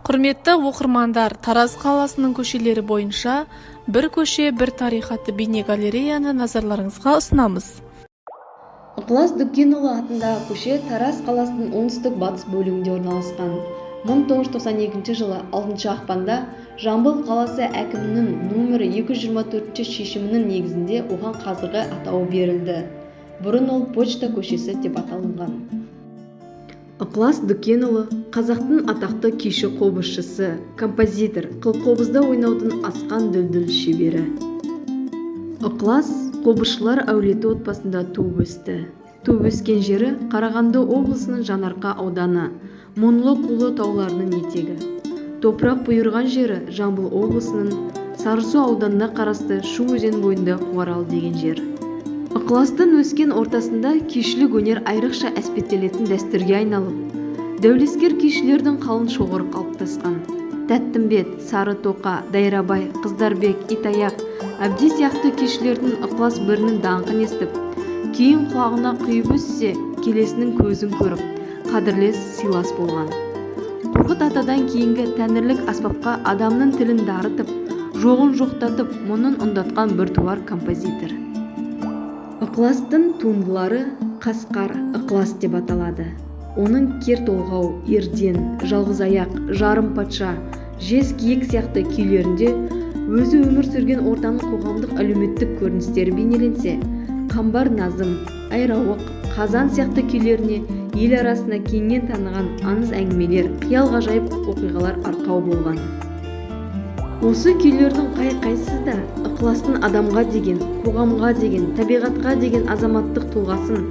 Құрметті оқырмандар, Тараз қаласының көшелері бойынша бір көше, бір тарих атты бейнегалереяны назарларыңызға ұсынамыз. Ықылас Дүкенұлы атындағы көше Тараз қаласының оңтүстік-батыс бөлігінде орналасқан. 1992 жылы 6 ақпанда Жамбыл қаласы әкімінің нөмірі 224 шешімінің негізінде оған қазіргі атауы берілді. Бұрын ол Почта көшесі деп аталынған. Ықылас Дүкенұлы қазақтың атақты күйші қобызшысы, композитор, қылқобызда ойнаудың асқан дүлдүл шебері. Ықылас қобызшылар әулеті отбасында туып өсті. Туып өскен жері Қарағанды облысының Жаңарқа ауданы, Мұнлы-Құлы тауларының етегі. Топырақ бұйырған жері Жамбыл облысының Сарысу ауданына қарасты Шу өзен бойында Қуарал деген жер. Ықыластың өскен ортасында күйшілік өнер айрықша әспеттелетін дәстүрге айналып, дәулескер күйшілердің қалың шоғыры қалыптасқан. Тәттімбет, Сарытоқа, Дайрабай, Қыздарбек, Итаяқ, Әбди сияқты күйшілердің ықылас бірінің даңқын естіп, кейін құлағына құйып өссе, келесінің көзін көріп, қадірлес сыйлас болған. Қорқыт атадан кейінгі тәңірлік аспапқа адамның тілін дарытып, жоғын жоқтатып, мұнын ұндатқан біртуар композитор. Ықыластың туындылары Қасқар ықылас деп аталады. Оның Кер толғау, Ерден, Жалғыз аяқ, Жарым патша, Жез киік сияқты күйлерінде өзі өмір сүрген ортаның қоғамдық әлеуметтік көріністері бейнеленсе, Қамбар назым, Айрауық, Қазан сияқты күйлеріне ел арасына кеңінен таныған аңыз әңгімелер, қиял ғажайып оқиғалар арқау болған. Осы күйлердің қай-қайсысы да ықыластың адамға деген, қоғамға деген, табиғатқа деген азаматтық тұлғасын,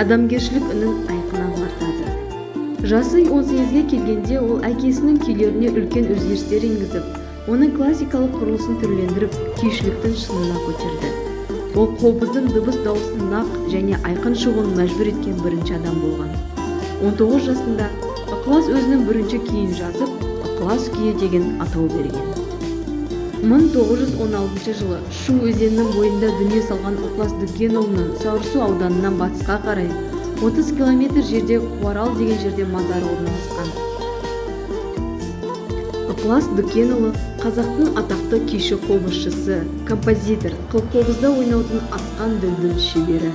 адамгершілік үнін айқын аңғартады. Жасы 18-ге келгенде ол әкесінің күйлеріне үлкен өзгерістер енгізіп, оның классикалық құрылысын түрлендіріп, күйшіліктің шыңына көтерді. Ол қобыздың дыбыс дауысын нақ және айқын шығуын мәжбүр еткен бірінші адам болған. 19 жасында Ықылас өзінің бірінші күйін жазып, Ықылас күйі деген атау берген. 1916 жылы Шу өзенінің бойында дүние салған Ықылас Дүкенұлының Сарысу ауданынан батысқа қарай 30 км жерде Қуарал деген жерде мазары орналасқан. Ықылас Дүкенұлы қазақтың атақты күйші қобызшысы, композитор, қылқобызда ойнаудың асқан дүлдүл шебері.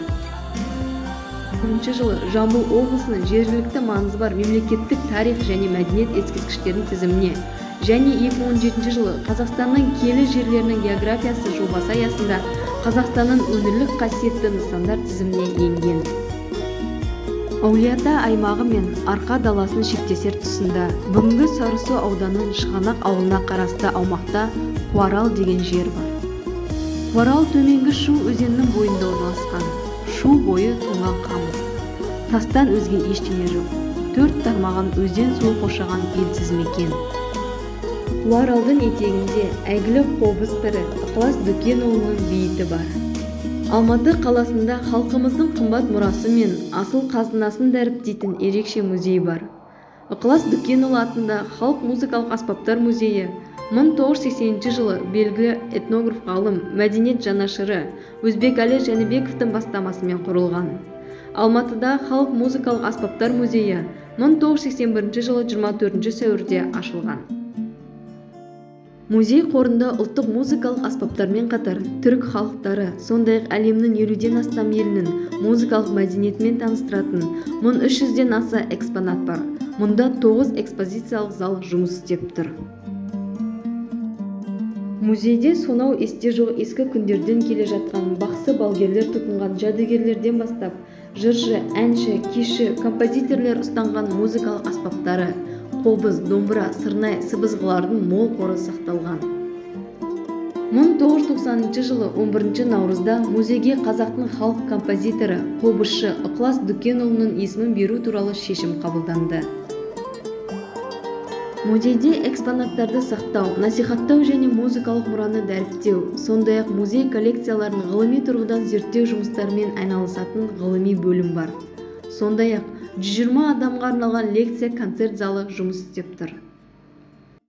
2000 жылы Жамбыл облысының жергілікті маңызы бар мемлекеттік тарих және мәдениет ескерткіштерінің тізіміне және 2017 жылы Қазақстанның киелі жерлерінің географиясы жобасы аясында Қазақстанның өңірлік қасиетті нысандар тізіміне енген. Әулиеата аймағы мен Арқа даласын шектесер тұсында бүгінгі Сарысу ауданының Шығанақ ауылына қарасты аумақта Қуарал деген жер бар. Қуарал төменгі Шу өзенінің бойында орналасқан. Шу бойы тоңған қамыс. Тастан өзге ештеңе жоқ. 4 тармағын өзен суы қоршаған елсіз мекен. Қуаралдың етегінде әйгілі қобыз пірі Ықылас Дүкенұлының бейіті бар. Алматы қаласында халқымыздың қымбат мұрасы мен асыл қазынасын дәріптейтін ерекше музей бар. Ықылас Дүкенұлы атында Халық музыкалық аспаптар музейі 1980 жылы белгілі этнограф ғалым, мәдениет жанашыры Өзбекәлі Жәнібековтің бастамасымен құрылған. Алматыда Халық музыкалық аспаптар музейі 1981 жылы 24 сәуірде ашылған. Музей қорында ұлттық музыкалық аспаптармен қатар түрік халықтары, сондай-ақ әлемнің 50-ден астам елінің музыкалық мәдениетімен таныстыратын 1300-ден аса экспонат бар. Мұнда 9 экспозициялық зал жұмыс істеп тұр. Музейде сонау есте жоқ ескі күндерден келе жатқан бақсы балгерлер тұтынған жәдігерлерден бастап, жыршы, әнші, күйші, композиторлер ұстанған музыкалық аспаптары, қобыз, домбыра, сырнай, сыбызғылардың мол қоры сақталған. 1990 жылы 11 наурызда музейге қазақтың халық композиторы, қобызшы Ықылас Дүкенұлының есімін беру туралы шешім қабылданды. Музейде экспонаттарды сақтау, насихаттау және музыкалық мұраны дәріптеу, сондай-ақ музей коллекцияларын ғылыми тұрғыдан зерттеу жұмыстарымен айналысатын ғылыми бөлім бар. Сондай-ақ 120 адамға арналған лекция-концерт залы жұмыс істеп тұр.